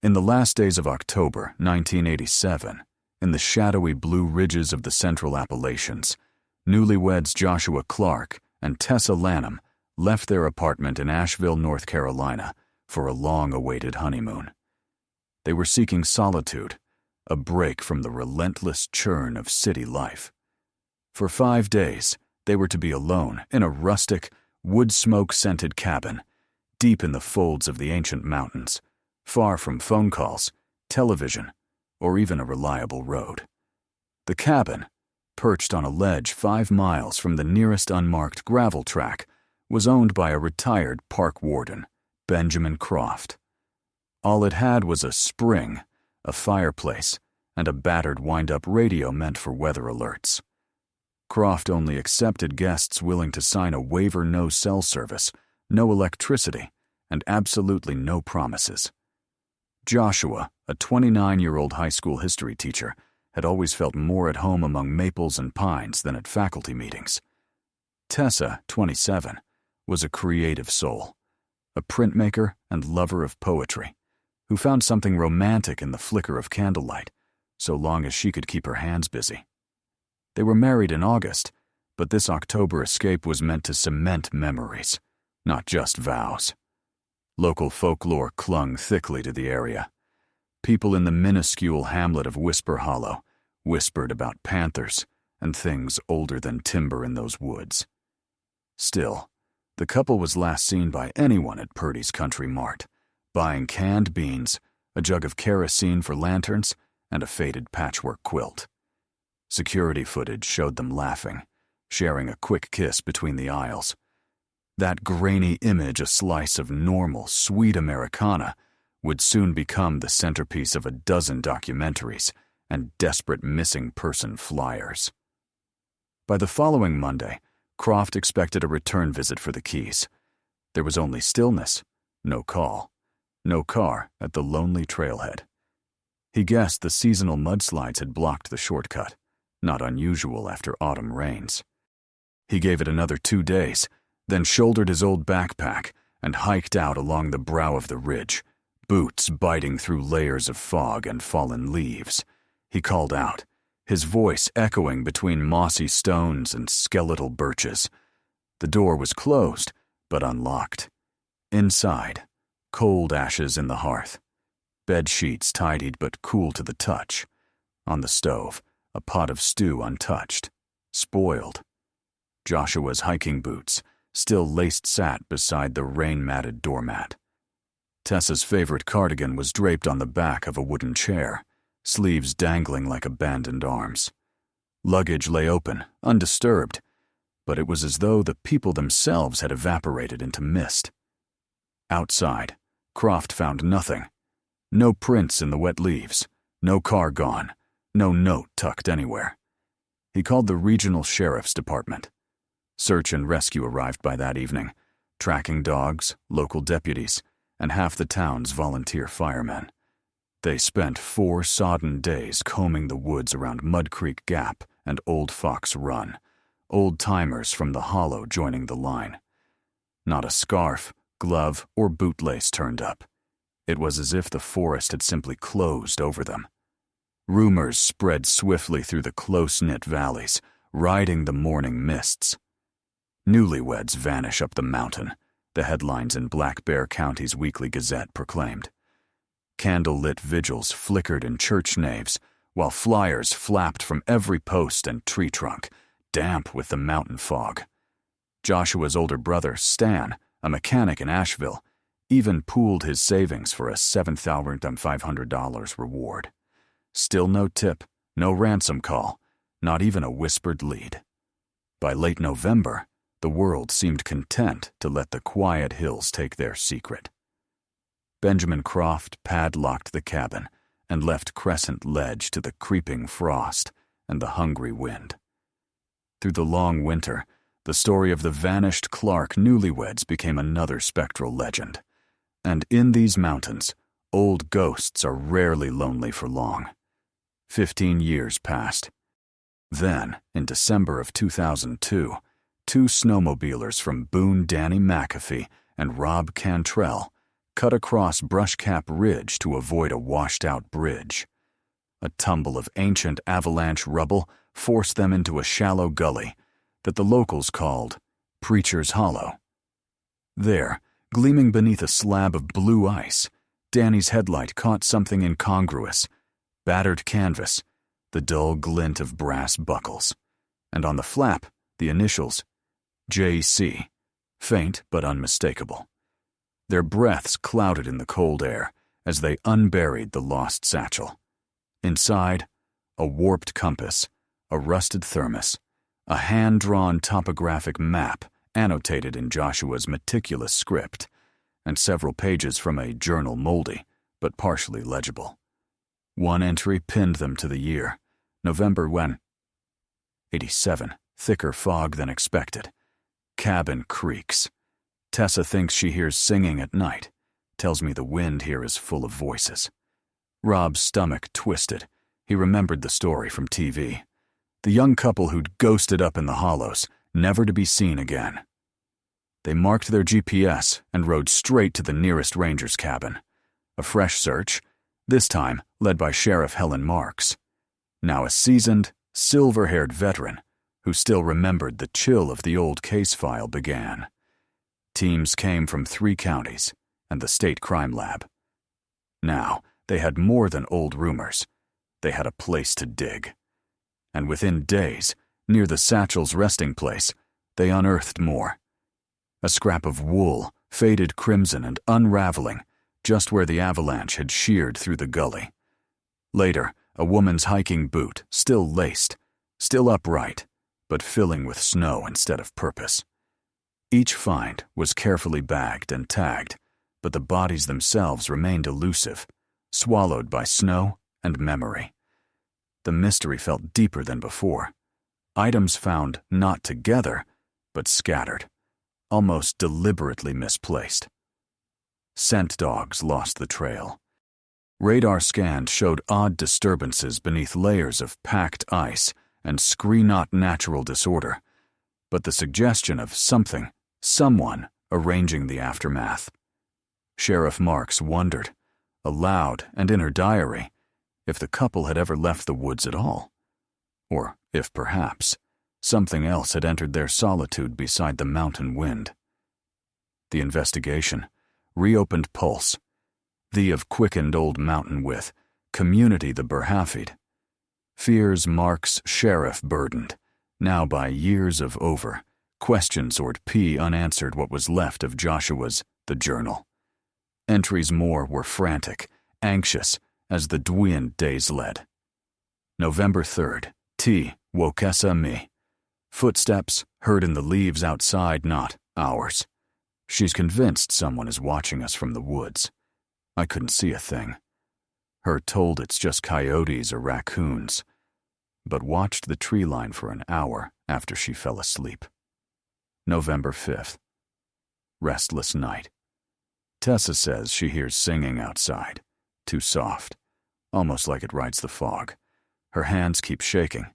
In the last days of October 1987, in the shadowy blue ridges of the Central Appalachians, newlyweds Joshua Clarke and Tessa Lanham left their apartment in Asheville, North Carolina, for a long-awaited honeymoon. They were seeking solitude, a break from the relentless churn of city life. For 5 days, they were to be alone in a rustic, wood-smoke-scented cabin, deep in the folds of the ancient mountains, far from phone calls, television, or even a reliable road. The cabin, perched on a ledge 5 miles from the nearest unmarked gravel track, was owned by a retired park warden, Benjamin Croft. All it had was a spring, a fireplace, and a battered wind-up radio meant for weather alerts. Croft only accepted guests willing to sign a waiver no cell service, no electricity, and absolutely no promises. Joshua, a 29-year-old high school history teacher, had always felt more at home among maples and pines than at faculty meetings. Tessa, 27, was a creative soul, a printmaker and lover of poetry, who found something romantic in the flicker of candlelight, so long as she could keep her hands busy. They were married in August, but this October escape was meant to cement memories, not just vows. Local folklore clung thickly to the area. People in the minuscule hamlet of Whisper Hollow whispered about panthers and things older than timber in those woods. Still, the couple was last seen by anyone at Purdy's Country Mart, buying canned beans, a jug of kerosene for lanterns, and a faded patchwork quilt. Security footage showed them laughing, sharing a quick kiss between the aisles. That grainy image, a slice of normal, sweet Americana, would soon become the centerpiece of a dozen documentaries and desperate missing person flyers. By the following Monday, Croft expected a return visit for the keys. There was only stillness, no call, no car at the lonely trailhead. He guessed the seasonal mudslides had blocked the shortcut, not unusual after autumn rains. He gave it another 2 days, then shouldered his old backpack and hiked out along the brow of the ridge, boots biting through layers of fog and fallen leaves. He called out, his voice echoing between mossy stones and skeletal birches. The door was closed, but unlocked. Inside, cold ashes in the hearth. Bed sheets tidied but cool to the touch. On the stove, a pot of stew untouched, spoiled. Joshua's hiking boots still laced sat beside the rain-matted doormat. Tessa's favorite cardigan was draped on the back of a wooden chair, sleeves dangling like abandoned arms. Luggage lay open, undisturbed, but it was as though the people themselves had evaporated into mist. Outside, Croft found nothing. No prints in the wet leaves, no car gone, no note tucked anywhere. He called the regional sheriff's department. Search and rescue arrived by that evening, tracking dogs, local deputies, and half the town's volunteer firemen. They spent 4 sodden days combing the woods around Mud Creek Gap and Old Fox Run, old-timers from the hollow joining the line. Not a scarf, glove, or bootlace turned up. It was as if the forest had simply closed over them. Rumors spread swiftly through the close-knit valleys, riding the morning mists. Newlyweds vanish up the mountain, the headlines in Black Bear County's weekly gazette proclaimed. Candle-lit vigils flickered in church naves, while flyers flapped from every post and tree trunk, damp with the mountain fog. Joshua's older brother, Stan, a mechanic in Asheville, even pooled his savings for a $7,500 reward. Still no tip, no ransom call, not even a whispered lead. By late November, the world seemed content to let the quiet hills take their secret. Benjamin Croft padlocked the cabin and left Crescent Ledge to the creeping frost and the hungry wind. Through the long winter, the story of the vanished Clarke newlyweds became another spectral legend. And in these mountains, old ghosts are rarely lonely for long. 15 years passed. Then, in December of 2002, 2 snowmobilers from Boone Danny McAfee and Rob Cantrell cut across Brushcap Ridge to avoid a washed-out bridge. A tumble of ancient avalanche rubble forced them into a shallow gully that the locals called Preacher's Hollow. There, gleaming beneath a slab of blue ice, Danny's headlight caught something incongruous: battered canvas, the dull glint of brass buckles, and on the flap, the initials J.C., faint but unmistakable. Their breaths clouded in the cold air as they unburied the lost satchel. Inside, a warped compass, a rusted thermos, a hand-drawn topographic map annotated in Joshua's meticulous script, and several pages from a journal moldy but partially legible. One entry pinned them to the year, November when 87, thicker fog than expected. Cabin creaks. Tessa thinks she hears singing at night, tells me the wind here is full of voices. Rob's stomach twisted. He remembered the story from TV. The young couple who'd ghosted up in the hollows, never to be seen again. They marked their GPS and rode straight to the nearest ranger's cabin. A fresh search, this time led by Sheriff Helen Marks, now a seasoned, silver-haired veteran who still remembered the chill of the old case file began. Teams came from 3 counties and the state crime lab. Now, they had more than old rumors. They had a place to dig. And within days, near the satchel's resting place, they unearthed more. A scrap of wool, faded crimson and unraveling, just where the avalanche had sheared through the gully. Later, a woman's hiking boot, still laced, still upright, but filling with snow instead of purpose. Each find was carefully bagged and tagged, but the bodies themselves remained elusive, swallowed by snow and memory. The mystery felt deeper than before. Items found not together, but scattered, almost deliberately misplaced. Scent dogs lost the trail. Radar scans showed odd disturbances beneath layers of packed ice and scree-knot natural disorder, but the suggestion of something, someone, arranging the aftermath. Sheriff Marks wondered, aloud and in her diary, if the couple had ever left the woods at all, or if perhaps something else had entered their solitude beside the mountain wind. The investigation, reopened pulse, the of quickened old mountain with, community the berhafied. Fears Mark's sheriff burdened, now by years of over, questions or P unanswered what was left of Joshua's The Journal. Entries more were frantic, anxious, as the dwind days led. November 3rd, T. Wokesa me. Footsteps heard in the leaves outside, not ours. She's convinced someone is watching us from the woods. I couldn't see a thing. Her told it's just coyotes or raccoons, but watched the tree line for an hour after she fell asleep. November 5th. Restless night. Tessa says she hears singing outside, too soft, almost like it rides the fog. Her hands keep shaking.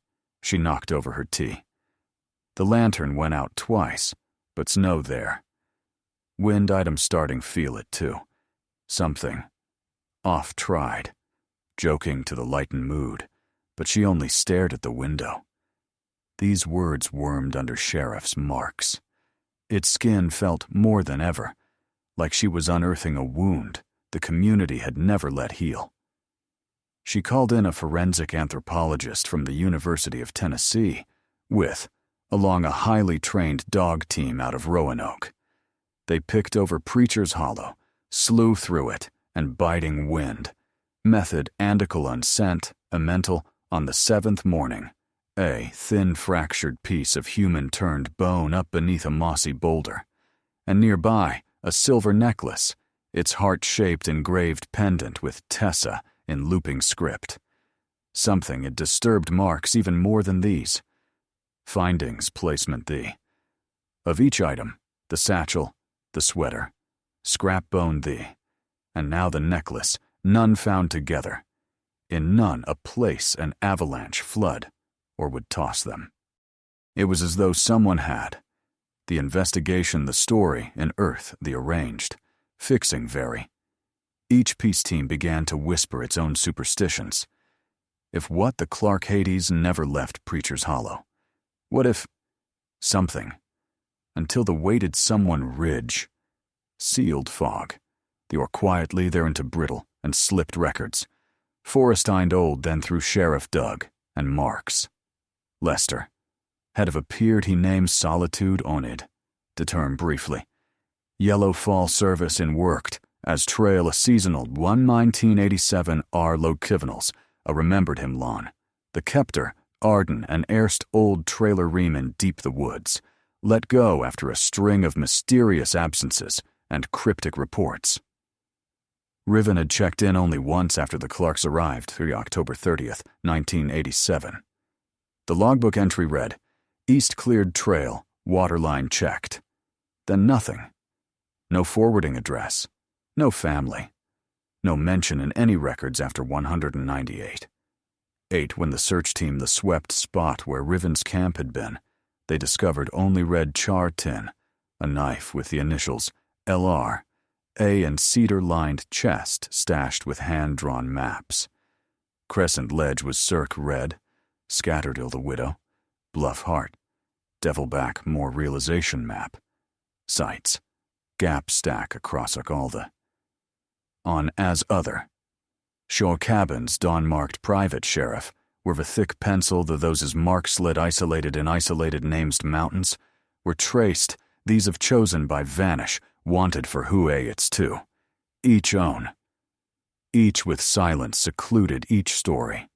She knocked over her tea. The lantern went out twice, but's no there. Wind item starting feel it too. Something. Off-tried. Joking to the lightened mood, but she only stared at the window. These words wormed under Sheriff's Marks. Its skin felt more than ever, like she was unearthing a wound the community had never let heal. She called in a forensic anthropologist from the University of Tennessee along a highly trained dog team out of Roanoke. They picked over Preacher's Hollow, slew through it, and biting wind. Method Andical scent, Emmental, on the 7th morning. A thin fractured piece of human-turned bone up beneath a mossy boulder. And nearby, a silver necklace, its heart-shaped engraved pendant with Tessa in looping script. Something had disturbed Marks even more than these. Findings placement the. Of each item, the satchel, the sweater, scrap bone the, and now the necklace, none found together. In none a place an avalanche flood, or would toss them. It was as though someone had. The investigation, the story, in earth, the arranged, fixing very, Each peace team began to whisper its own superstitions. If what the Clarke Hades never left Preacher's Hollow? What if something? Until the weighted someone ridge. Sealed fog. They were quietly there into brittle and slipped records. Forestined old then through Sheriff Doug and Marks. Lester. Had have appeared he named Solitude Onid, to term briefly. Yellow Fall service in worked, as trail a seasonal 1987 R. Lokivinals, a remembered him lawn. The Kepter, Arden, and erst old trailer ream in deep the woods, let go after a string of mysterious absences and cryptic reports. Riven had checked in only once after the Clarks arrived through October 30th, 1987. The logbook entry read, East cleared trail, waterline checked. Then nothing. No forwarding address. No family. No mention in any records after 198. 8 when the search team the swept spot where Riven's camp had been, they discovered only red char tin, a knife with the initials LR, A and cedar-lined chest stashed with hand-drawn maps. Crescent Ledge was Cirque Red, Scatterdill the Widow, Bluff Heart, Devilback More Realization Map, Sites, Gap Stack across Agalda. On As Other, Shore Cabins Dawn-marked Private Sheriff, were with thick pencil though those as mark slid isolated in isolated named mountains, were traced, these of chosen by Vanish, wanted for Hue its two. Each own. Each with silence secluded each story.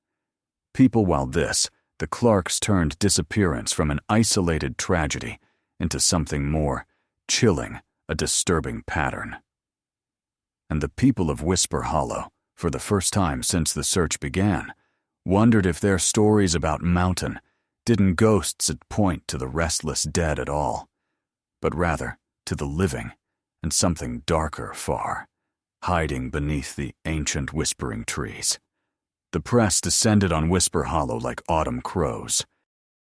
People while this, the Clarks turned disappearance from an isolated tragedy into something more chilling, a disturbing pattern. And the people of Whisper Hollow, for the first time since the search began, wondered if their stories about Mountain didn't ghosts at point to the restless dead at all, but rather to the living and something darker far, hiding beneath the ancient whispering trees. The press descended on Whisper Hollow like autumn crows.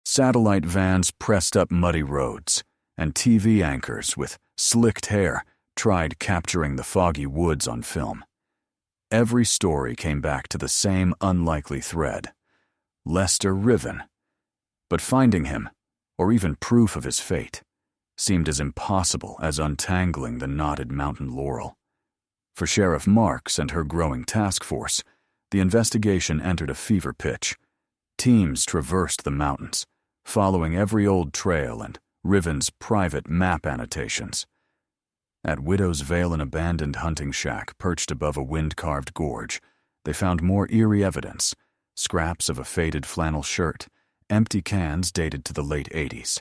Satellite vans pressed up muddy roads, and TV anchors with slicked hair tried capturing the foggy woods on film. Every story came back to the same unlikely thread. Lester Riven. But finding him, or even proof of his fate, seemed as impossible as untangling the knotted mountain laurel. For Sheriff Marks and her growing task force, the investigation entered a fever pitch. Teams traversed the mountains, following every old trail and Riven's private map annotations. At Widow's Vale, an abandoned hunting shack perched above a wind-carved gorge, they found more eerie evidence, scraps of a faded flannel shirt, empty cans dated to the late 80s,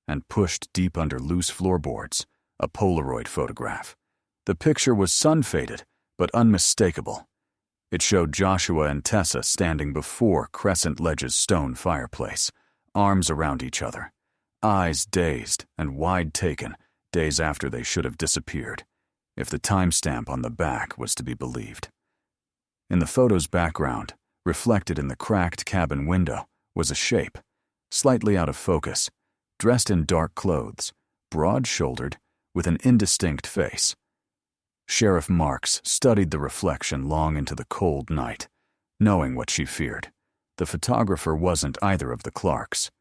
and pushed deep under loose floorboards, a Polaroid photograph. The picture was sun-faded, but unmistakable. It showed Joshua and Tessa standing before Crescent Ledge's stone fireplace, arms around each other, eyes dazed and wide-taken, days after they should have disappeared, if the timestamp on the back was to be believed. In the photo's background, reflected in the cracked cabin window, was a shape, slightly out of focus, dressed in dark clothes, broad-shouldered, with an indistinct face. Sheriff Marks studied the reflection long into the cold night, knowing what she feared. The photographer wasn't either of the Clarks.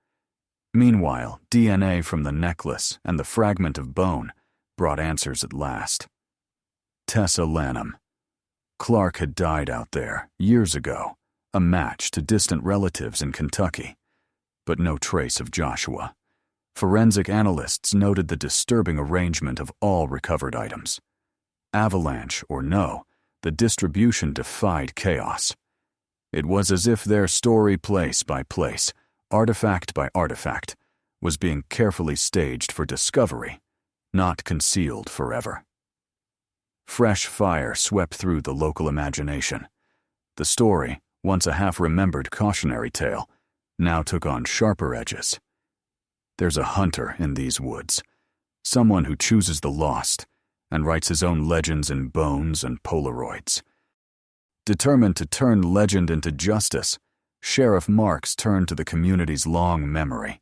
Meanwhile, DNA from the necklace and the fragment of bone brought answers at last. Tessa Lanham. Clarke had died out there, years ago, a match to distant relatives in Kentucky. But no trace of Joshua. Forensic analysts noted the disturbing arrangement of all recovered items. Avalanche or no, the distribution defied chaos. It was as if their story, place by place, artifact by artifact, was being carefully staged for discovery, not concealed forever. Fresh fire swept through the local imagination. The story, once a half-remembered cautionary tale, now took on sharper edges. There's a hunter in these woods, someone who chooses the lost and writes his own legends in bones and Polaroids. Determined to turn legend into justice, Sheriff Marks turned to the community's long memory.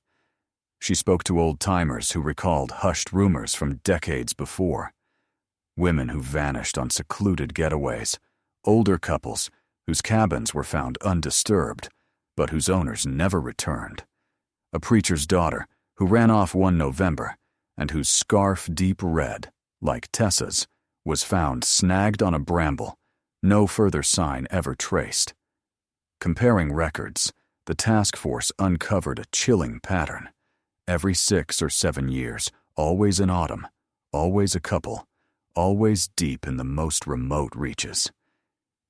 She spoke to old-timers who recalled hushed rumors from decades before. women who vanished on secluded getaways, older couples whose cabins were found undisturbed, but whose owners never returned, a preacher's daughter who ran off one November and whose scarf deep red, like Tessa's, was found snagged on a bramble, no further sign ever traced. Comparing records, the task force uncovered a chilling pattern. Every 6 or 7 years, always in autumn, always a couple, always deep in the most remote reaches.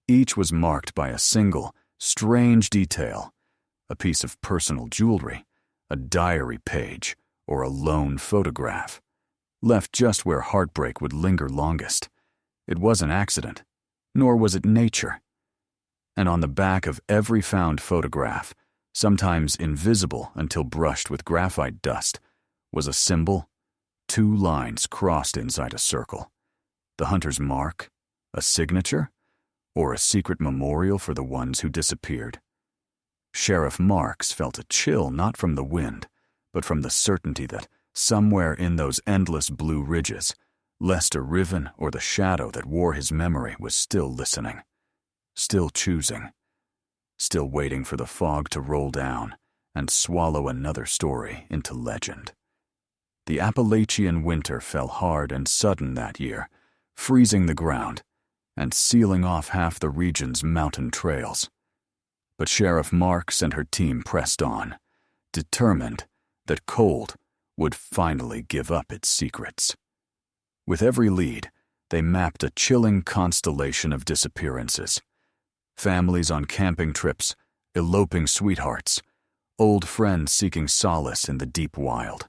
Each was marked by a single, strange detail, a piece of personal jewelry, a diary page, or a lone photograph, left just where heartbreak would linger longest. It wasn't accident, nor was it nature. And on the back of every found photograph, sometimes invisible until brushed with graphite dust, was a symbol, 2 lines crossed inside a circle. The hunter's mark, a signature, or a secret memorial for the ones who disappeared. Sheriff Marks felt a chill not from the wind, but from the certainty that somewhere in those endless blue ridges, Lester Riven or the shadow that wore his memory was still listening, still choosing, still waiting for the fog to roll down and swallow another story into legend. The Appalachian winter fell hard and sudden that year, freezing the ground and sealing off half the region's mountain trails. But Sheriff Marks and her team pressed on, determined that cold would finally give up its secrets. With every lead, they mapped a chilling constellation of disappearances. Families on camping trips, eloping sweethearts, old friends seeking solace in the deep wild.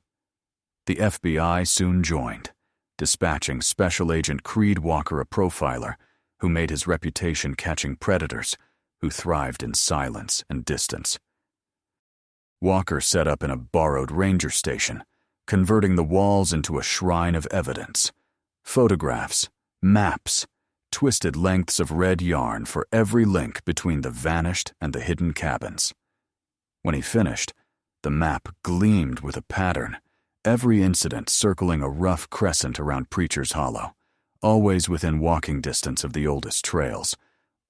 The FBI soon joined, dispatching Special Agent Creed Walker, a profiler who made his reputation catching predators who thrived in silence and distance. Walker set up in a borrowed ranger station, converting the walls into a shrine of evidence. Photographs, maps, twisted lengths of red yarn for every link between the vanished and the hidden cabins. When he finished, the map gleamed with a pattern, every incident circling a rough crescent around Preacher's Hollow, always within walking distance of the oldest trails,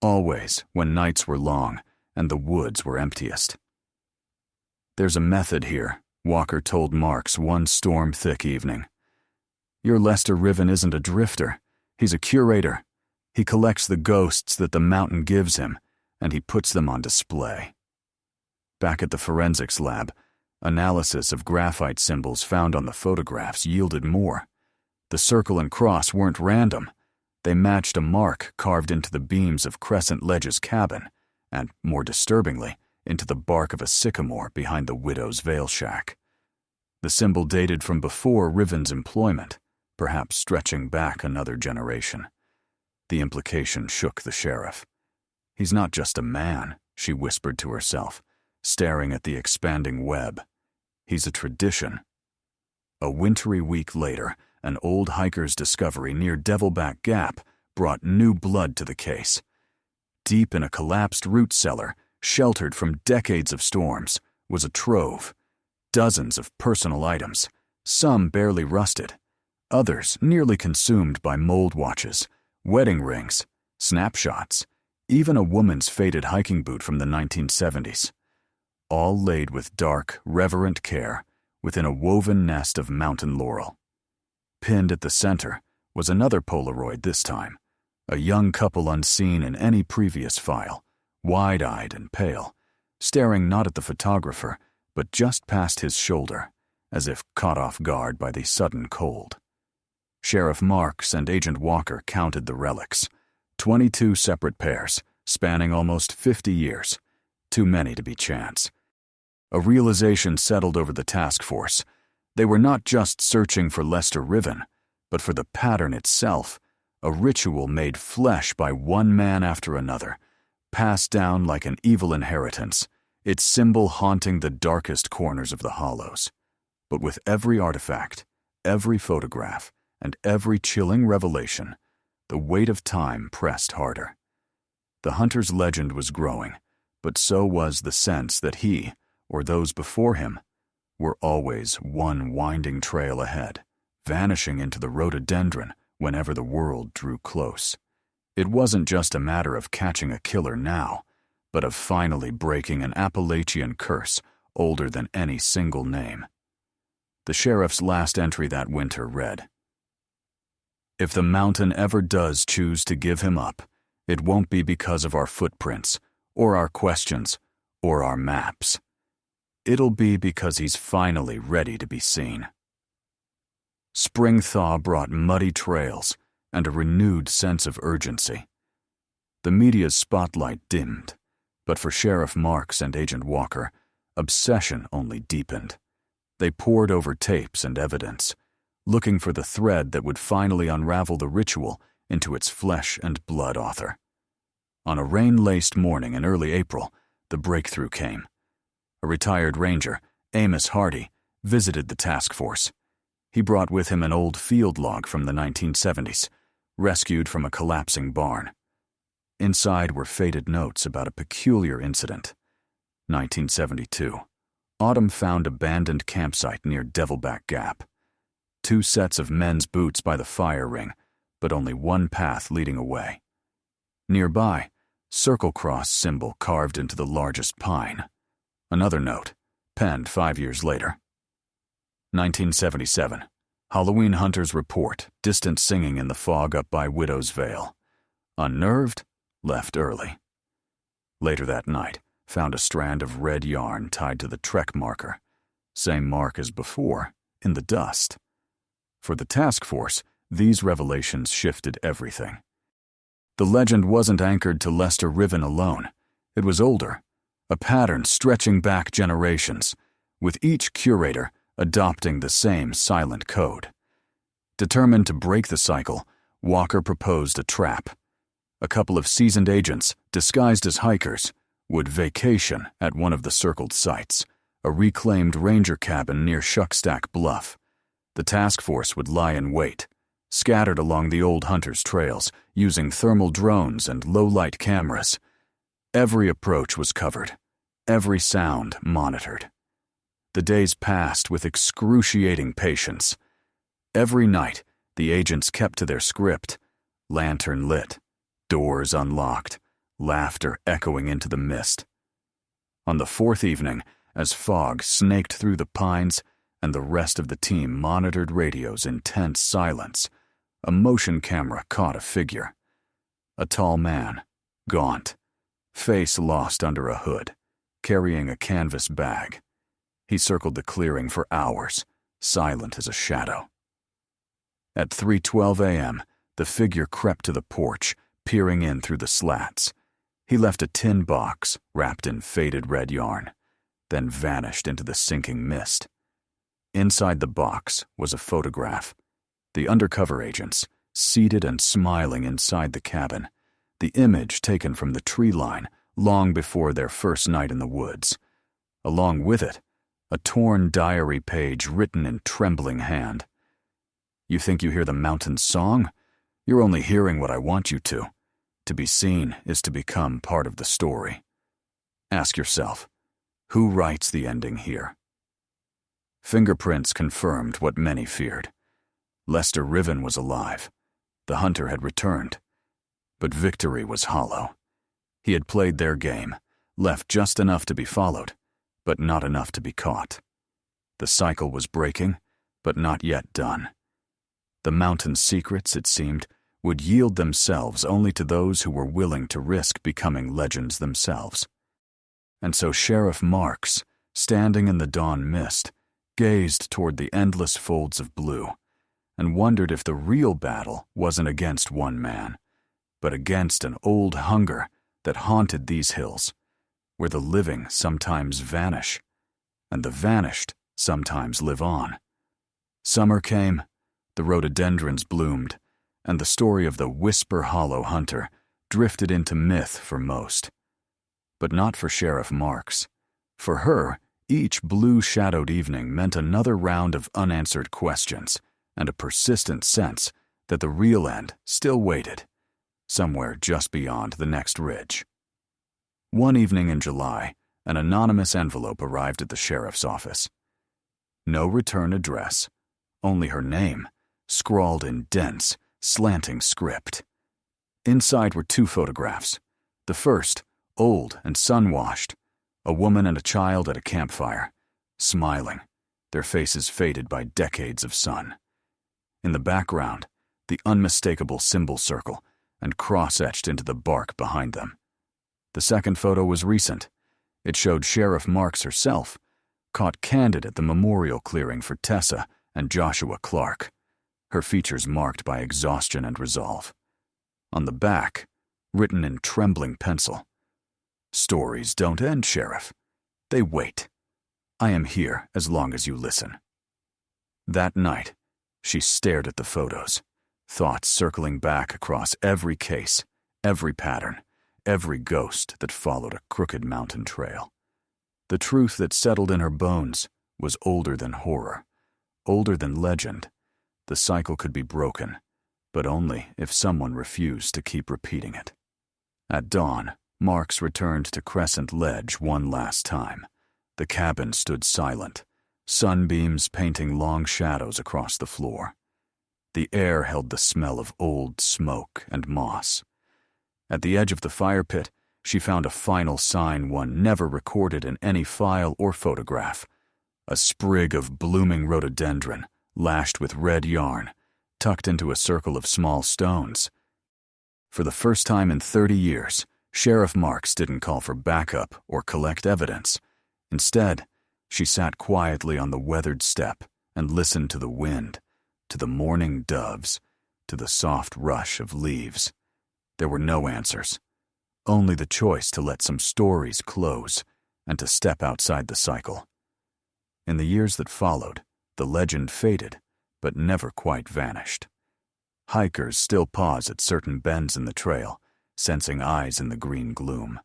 always when nights were long and the woods were emptiest. "There's a method here," Walker told Marks one storm-thick evening. "Your Lester Riven isn't a drifter. He's a curator. He collects the ghosts that the mountain gives him, and he puts them on display." Back at the forensics lab, analysis of graphite symbols found on the photographs yielded more. The circle and cross weren't random. They matched a mark carved into the beams of Crescent Ledge's cabin, and, more disturbingly, into the bark of a sycamore behind the widow's veil shack. The symbol dated from before Riven's employment, perhaps stretching back another generation. The implication shook the sheriff. "He's not just a man," she whispered to herself, staring at the expanding web. "He's a tradition." A wintry week later, an old hiker's discovery near Devilback Gap brought new blood to the case. Deep in a collapsed root cellar, sheltered from decades of storms, was a trove. Dozens of personal items, some barely rusted, others nearly consumed by mold watches, wedding rings, snapshots, even a woman's faded hiking boot from the 1970s. All laid with dark, reverent care within a woven nest of mountain laurel. Pinned at the center was another Polaroid this time, a young couple unseen in any previous file, wide-eyed and pale, staring not at the photographer, but just past his shoulder, as if caught off guard by the sudden cold. Sheriff Marks and Agent Walker counted the relics, 22 separate pairs, spanning almost 50 years, too many to be chance. A realization settled over the task force. They were not just searching for Lester Riven, but for the pattern itself, a ritual made flesh by one man after another, passed down like an evil inheritance, its symbol haunting the darkest corners of the hollows. But with every artifact, every photograph, and every chilling revelation, the weight of time pressed harder. The hunter's legend was growing, but so was the sense that he, or those before him, were always one winding trail ahead, vanishing into the rhododendron whenever the world drew close. It wasn't just a matter of catching a killer now, but of finally breaking an Appalachian curse older than any single name. The sheriff's last entry that winter read, "If the mountain ever does choose to give him up, it won't be because of our footprints, or our questions, or our maps. It'll be because he's finally ready to be seen." Spring thaw brought muddy trails and a renewed sense of urgency. The media's spotlight dimmed, but for Sheriff Marks and Agent Walker, obsession only deepened. They pored over tapes and evidence, looking for the thread that would finally unravel the ritual into its flesh and blood author. On a rain-laced morning in early April, the breakthrough came. A retired ranger, Amos Hardy, visited the task force. He brought with him an old field log from the 1970s, rescued from a collapsing barn. Inside were faded notes about a peculiar incident. 1972. Autumn found abandoned campsite near Devilback Gap. 2 sets of men's boots by the fire ring, but only one path leading away. Nearby, circle cross symbol carved into the largest pine. Another note, penned 5 years later. 1977. Halloween hunters report distant singing in the fog up by Widow's Vale. Unnerved, left early. Later that night, found a strand of red yarn tied to the trek marker. Same mark as before, in the dust. For the task force, these revelations shifted everything. The legend wasn't anchored to Lester Riven alone. It was older, a pattern stretching back generations, with each curator adopting the same silent code. Determined to break the cycle, Walker proposed a trap. A couple of seasoned agents, disguised as hikers, would vacation at one of the circled sites, a reclaimed ranger cabin near Shuckstack Bluff. The task force would lie in wait, scattered along the old hunters' trails, using thermal drones and low-light cameras. Every approach was covered, every sound monitored. The days passed with excruciating patience. Every night, the agents kept to their script, lantern lit, doors unlocked, laughter echoing into the mist. On the 4th evening, as fog snaked through the pines and the rest of the team monitored radios in tense silence, a motion camera caught a figure. A tall man, gaunt, face lost under a hood, carrying a canvas bag. He circled the clearing for hours, silent as a shadow. At 3:12 a.m., the figure crept to the porch, peering in through the slats. He left a tin box wrapped in faded red yarn, then vanished into the sinking mist. Inside the box was a photograph. The undercover agents, seated and smiling inside the cabin, the image taken from the tree line long before their first night in the woods. Along with it, a torn diary page written in trembling hand. "You think you hear the mountain's song? You're only hearing what I want you to. To be seen is to become part of the story. Ask yourself, who writes the ending here?" Fingerprints confirmed what many feared. Lester Riven was alive. The hunter had returned. But victory was hollow. He had played their game, left just enough to be followed, but not enough to be caught. The cycle was breaking, but not yet done. The mountain's secrets, it seemed, would yield themselves only to those who were willing to risk becoming legends themselves. And so Sheriff Marks, standing in the dawn mist, gazed toward the endless folds of blue and wondered if the real battle wasn't against one man, but against an old hunger that haunted these hills, where the living sometimes vanish, and the vanished sometimes live on. Summer came, the rhododendrons bloomed, and the story of the Whisper Hollow hunter drifted into myth for most. But not for Sheriff Marks. For her, each blue-shadowed evening meant another round of unanswered questions and a persistent sense that the real end still waited, somewhere just beyond the next ridge. One evening in July, an anonymous envelope arrived at the sheriff's office. No return address, only her name, scrawled in dense, slanting script. Inside were 2 photographs. The first, old and sun-washed, a woman and a child at a campfire, smiling, their faces faded by decades of sun. In the background, the unmistakable symbol circle and cross etched into the bark behind them. The second photo was recent. It showed Sheriff Marks herself, caught candid at the memorial clearing for Tessa and Joshua Clarke, her features marked by exhaustion and resolve. On the back, written in trembling pencil, "Stories don't end, Sheriff. They wait. I am here as long as you listen." That night, she stared at the photos, thoughts circling back across every case, every pattern, every ghost that followed a crooked mountain trail. The truth that settled in her bones was older than horror, older than legend. The cycle could be broken, but only if someone refused to keep repeating it. At dawn, Marks returned to Crescent Ledge one last time. The cabin stood silent, sunbeams painting long shadows across the floor. The air held the smell of old smoke and moss. At the edge of the fire pit, she found a final sign one never recorded in any file or photograph: a sprig of blooming rhododendron, lashed with red yarn, tucked into a circle of small stones. For the first time in 30 years, Sheriff Marks didn't call for backup or collect evidence. Instead, she sat quietly on the weathered step and listened to the wind, to the morning doves, to the soft rush of leaves. There were no answers, only the choice to let some stories close and to step outside the cycle. In the years that followed, the legend faded, but never quite vanished. Hikers still pause at certain bends in the trail, sensing eyes in the green gloom.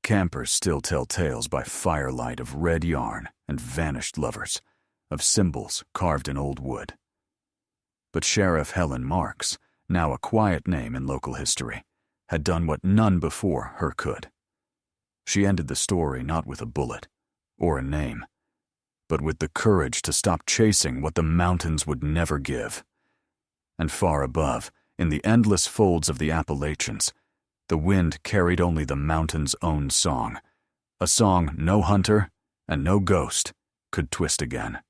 Campers still tell tales by firelight of red yarn and vanished lovers, of symbols carved in old wood. But Sheriff Helen Marks, now a quiet name in local history, had done what none before her could. She ended the story not with a bullet or a name, but with the courage to stop chasing what the mountains would never give. And far above, in the endless folds of the Appalachians, the wind carried only the mountain's own song, a song no hunter and no ghost could twist again.